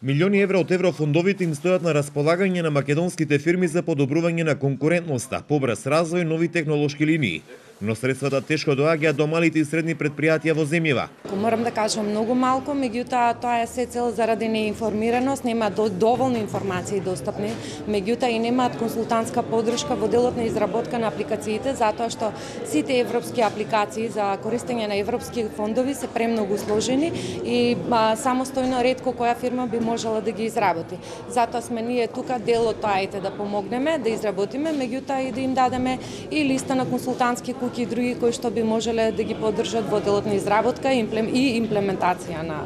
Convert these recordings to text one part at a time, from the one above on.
Милиони евра од еврофондовите им стојат на располагање на македонските фирми за подобрување на конкурентноста, побрз развој, нови технолошки линии. Но средствата тешко доаѓаат до малите и средни предпријатија во земјава. Морам да кажам многу малку, меѓутоа тоа е се цел заради неинформираност, нема доволно информации достапни, меѓутоа и немаат консултантска подршка во делот на изработка на апликациите, затоа што сите европски апликации за користење на европски фондови се премногу сложени и самостојно ретко која фирма би можела да ги изработи. Затоа сме ние тука дел од тоа да помогнеме, да изработиме, меѓутоа и да им дадеме и листа на консултантски куќи и други кои што би можеле да ги поддржат во делот на изработка и имплементација на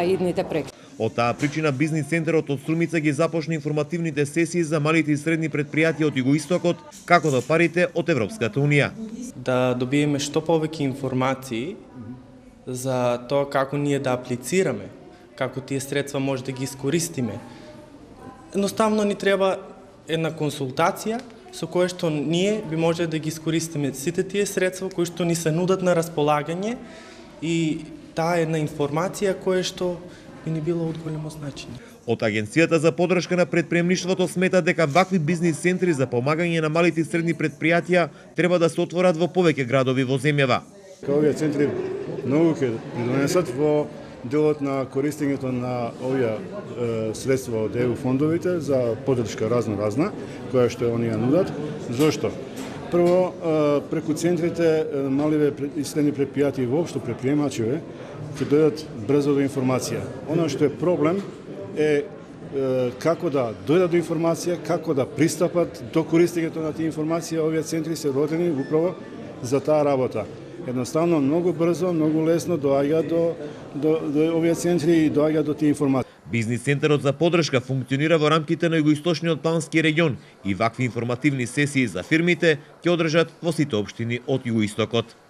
идните проекти. Од таа причина Бизнис центарот од Струмица ги започна информативните сесии за малите и средни предпријатија од Југоистокот, како до парите од Европската унија. Да добиеме што повеќе информации за тоа како ние да аплицираме, како тие средства може да ги искористиме. Едноставно ни треба една консултација со кое што ние би можеле да ги искористиме сите тие средства кои што ни се нудат на располагање и таа една информација која што би ни било од големо значење. Од Агенцијата за поддршка на предприемништвото смета дека вакви бизнис центри за помагање на малите и средни предпријатија треба да се отворат во повеќе градови во земјава. Овие центри многу ќе придонесат во делот на користењето на овие средства од ЕУ фондовите за поддршка разна, која што оние нудат. Зошто? Прво, преку центрите малите и средни предпријатија и воопшто предприемачи ќе дојдат брзо до информација. Она што е проблем е како да дојдат до информација, како да пристапат до користењето на тие информации. Овие центри се родени управо за таа работа. Едноставно, многу брзо, многу лесно доаѓа до овие центри и доаѓа до тие информации. Бизнис центарот за поддршка функционира во рамките на југоисточниот плански регион и вакви информативни сесии за фирмите ќе одржат во сите општини од Југоистокот.